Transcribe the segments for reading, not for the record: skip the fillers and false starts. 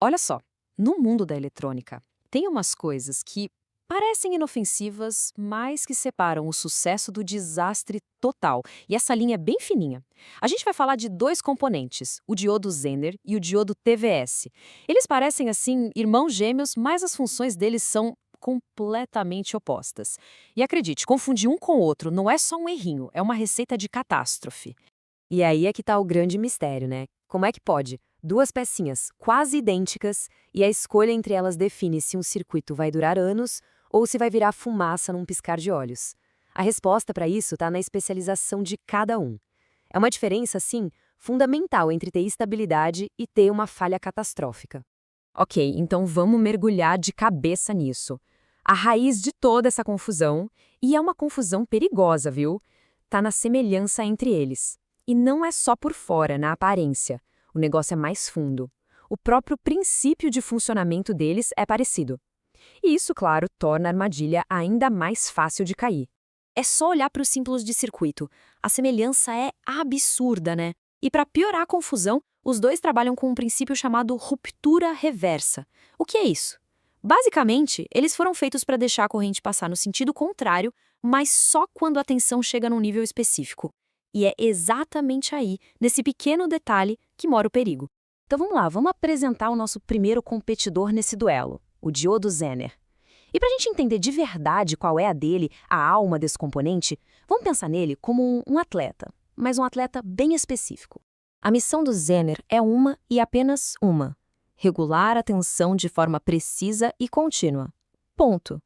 Olha só, no mundo da eletrônica, tem umas coisas que parecem inofensivas, mas que separam o sucesso do desastre total. E essa linha é bem fininha. A gente vai falar de dois componentes, o diodo Zener e o diodo TVS. Eles parecem, assim, irmãos gêmeos, mas as funções deles são completamente opostas. E acredite, confundir um com o outro não é só um errinho, é uma receita de catástrofe. E aí é que tá o grande mistério, né? Como é que pode? Duas pecinhas quase idênticas e a escolha entre elas define se um circuito vai durar anos ou se vai virar fumaça num piscar de olhos. A resposta para isso está na especialização de cada um. É uma diferença, sim, fundamental entre ter estabilidade e ter uma falha catastrófica. Ok, então vamos mergulhar de cabeça nisso. A raiz de toda essa confusão, e é uma confusão perigosa, viu? Tá na semelhança entre eles. E não é só por fora, na aparência. O negócio é mais fundo. O próprio princípio de funcionamento deles é parecido. E isso, claro, torna a armadilha ainda mais fácil de cair. É só olhar para os símbolos de circuito. A semelhança é absurda, né? E para piorar a confusão, os dois trabalham com um princípio chamado ruptura reversa. O que é isso? Basicamente, eles foram feitos para deixar a corrente passar no sentido contrário, mas só quando a tensão chega num nível específico. E é exatamente aí, nesse pequeno detalhe, que mora o perigo. Então vamos lá, vamos apresentar o nosso primeiro competidor nesse duelo, o diodo Zener. E para a gente entender de verdade qual é a dele, a alma desse componente, vamos pensar nele como um atleta, mas um atleta bem específico. A missão do Zener é uma e apenas uma: regular a tensão de forma precisa e contínua. Ponto.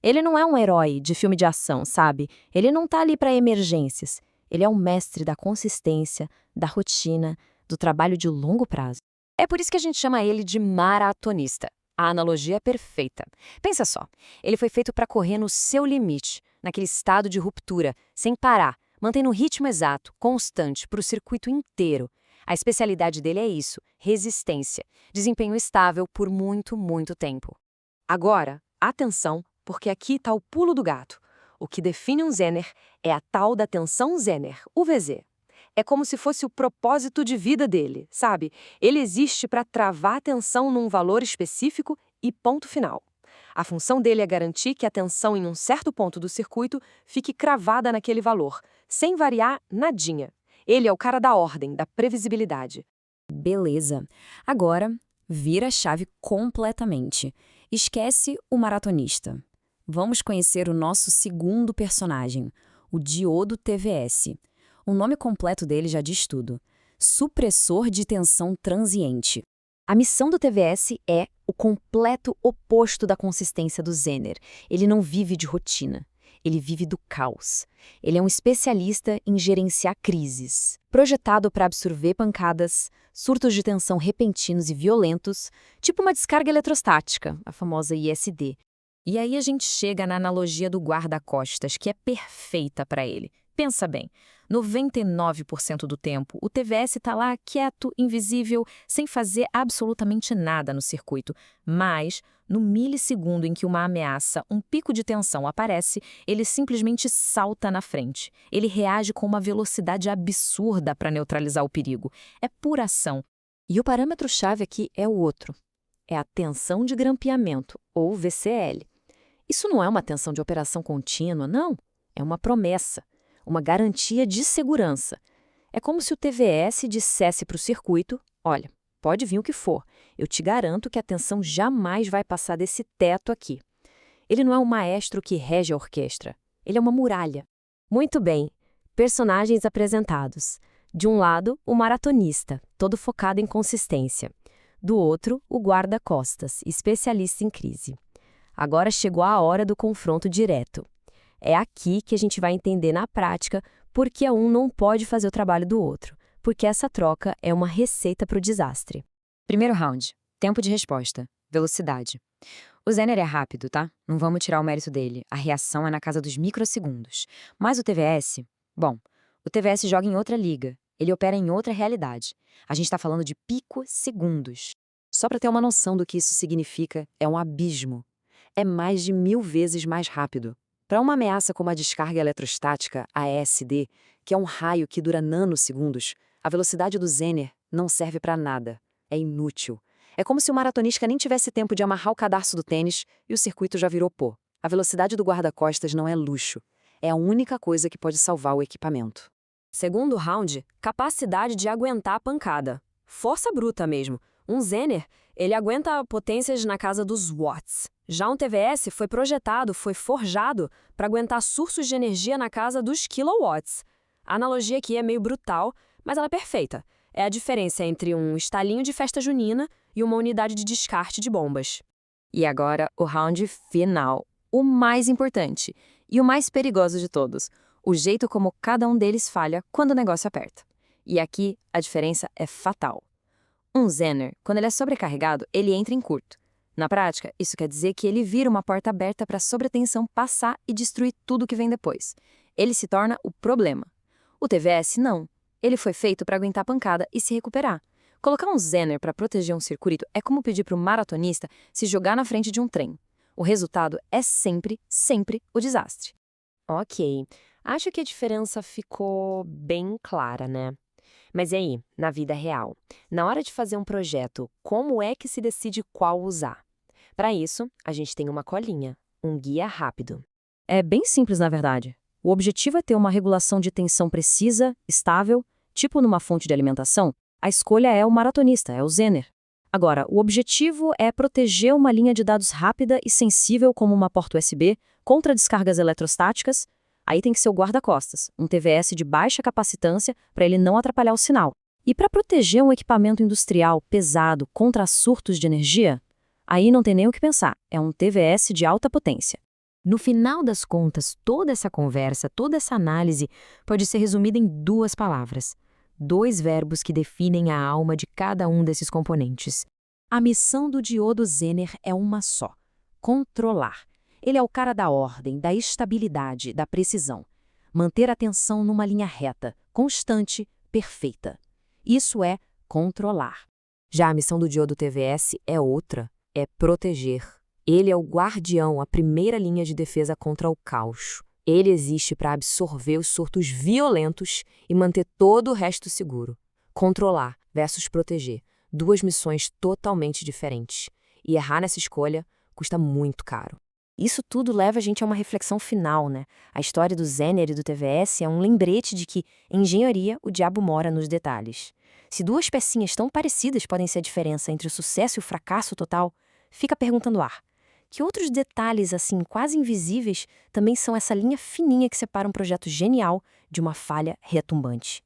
Ele não é um herói de filme de ação, sabe? Ele não tá ali para emergências. Ele é o mestre da consistência, da rotina, do trabalho de longo prazo. É por isso que a gente chama ele de maratonista. A analogia é perfeita. Pensa só, ele foi feito para correr no seu limite, naquele estado de ruptura, sem parar, mantendo o ritmo exato, constante, para o circuito inteiro. A especialidade dele é isso, resistência, desempenho estável por muito, muito tempo. Agora, atenção, porque aqui está o pulo do gato. O que define um Zener é a tal da tensão Zener, UVZ. É como se fosse o propósito de vida dele, sabe? Ele existe para travar a tensão num valor específico e ponto final. A função dele é garantir que a tensão em um certo ponto do circuito fique cravada naquele valor, sem variar nadinha. Ele é o cara da ordem, da previsibilidade. Beleza. Agora, vira a chave completamente. Esquece o maratonista. Vamos conhecer o nosso segundo personagem, o diodo TVS. O nome completo dele já diz tudo: supressor de tensão transiente. A missão do TVS é o completo oposto da consistência do Zener. Ele não vive de rotina. Ele vive do caos. Ele é um especialista em gerenciar crises, projetado para absorver pancadas, surtos de tensão repentinos e violentos, tipo uma descarga eletrostática, a famosa ISD. E aí a gente chega na analogia do guarda-costas, que é perfeita para ele. Pensa bem, 99% do tempo, o TVS está lá quieto, invisível, sem fazer absolutamente nada no circuito. Mas, no milissegundo em que uma ameaça, um pico de tensão aparece, ele simplesmente salta na frente. Ele reage com uma velocidade absurda para neutralizar o perigo. É pura ação. E o parâmetro-chave aqui é o outro. É a tensão de grampeamento, ou VCL. Isso não é uma tensão de operação contínua, não. É uma promessa, uma garantia de segurança. É como se o TVS dissesse para o circuito: olha, pode vir o que for, eu te garanto que a tensão jamais vai passar desse teto aqui. Ele não é um maestro que rege a orquestra, ele é uma muralha. Muito bem, personagens apresentados. De um lado, o maratonista, todo focado em consistência. Do outro, o guarda-costas, especialista em crise. Agora chegou a hora do confronto direto. É aqui que a gente vai entender na prática por que um não pode fazer o trabalho do outro, porque essa troca é uma receita para o desastre. Primeiro round. Tempo de resposta. Velocidade. O Zener é rápido, tá? Não vamos tirar o mérito dele. A reação é na casa dos microsegundos. Mas o TVS? Bom, o TVS joga em outra liga. Ele opera em outra realidade. A gente está falando de picosegundos. Só para ter uma noção do que isso significa, é um abismo. É mais de 1000 vezes mais rápido. Para uma ameaça como a descarga eletrostática, a ESD, que é um raio que dura nanosegundos, a velocidade do Zener não serve para nada. É inútil. É como se o maratonista nem tivesse tempo de amarrar o cadarço do tênis e o circuito já virou pó. A velocidade do guarda-costas não é luxo. É a única coisa que pode salvar o equipamento. Segundo round, capacidade de aguentar a pancada. Força bruta mesmo. Um Zener, ele aguenta potências na casa dos watts. Já um TVS foi projetado, foi forjado para aguentar surtos de energia na casa dos kilowatts. A analogia aqui é meio brutal, mas ela é perfeita. É a diferença entre um estalinho de festa junina e uma unidade de descarte de bombas. E agora, o round final. O mais importante e o mais perigoso de todos. O jeito como cada um deles falha quando o negócio aperta. E aqui, a diferença é fatal. Um Zener, quando ele é sobrecarregado, ele entra em curto. Na prática, isso quer dizer que ele vira uma porta aberta para a sobretensão passar e destruir tudo que vem depois. Ele se torna o problema. O TVS, não. Ele foi feito para aguentar a pancada e se recuperar. Colocar um Zener para proteger um circuito é como pedir para o maratonista se jogar na frente de um trem. O resultado é sempre, sempre o desastre. Ok, acho que a diferença ficou bem clara, né? Mas e aí, na vida real? Na hora de fazer um projeto, como é que se decide qual usar? Para isso, a gente tem uma colinha, um guia rápido. É bem simples, na verdade. O objetivo é ter uma regulação de tensão precisa, estável, tipo numa fonte de alimentação. A escolha é o maratonista, é o Zener. Agora, o objetivo é proteger uma linha de dados rápida e sensível como uma porta USB contra descargas eletrostáticas. Aí tem que ser o guarda-costas, um TVS de baixa capacitância para ele não atrapalhar o sinal. E para proteger um equipamento industrial pesado contra surtos de energia, aí não tem nem o que pensar, é um TVS de alta potência. No final das contas, toda essa conversa, toda essa análise pode ser resumida em duas palavras. 2 verbos que definem a alma de cada um desses componentes. A missão do diodo Zener é uma só: controlar. Ele é o cara da ordem, da estabilidade, da precisão. Manter a tensão numa linha reta, constante, perfeita. Isso é controlar. Já a missão do diodo TVS é outra, é proteger. Ele é o guardião, a primeira linha de defesa contra o caos. Ele existe para absorver os surtos violentos e manter todo o resto seguro. Controlar versus proteger. 2 missões totalmente diferentes. E errar nessa escolha custa muito caro. Isso tudo leva a gente a uma reflexão final, né? A história do Zener e do TVS é um lembrete de que, em engenharia, o diabo mora nos detalhes. Se 2 pecinhas tão parecidas podem ser a diferença entre o sucesso e o fracasso total, fica a pergunta no ar. Que outros detalhes, assim, quase invisíveis, também são essa linha fininha que separa um projeto genial de uma falha retumbante?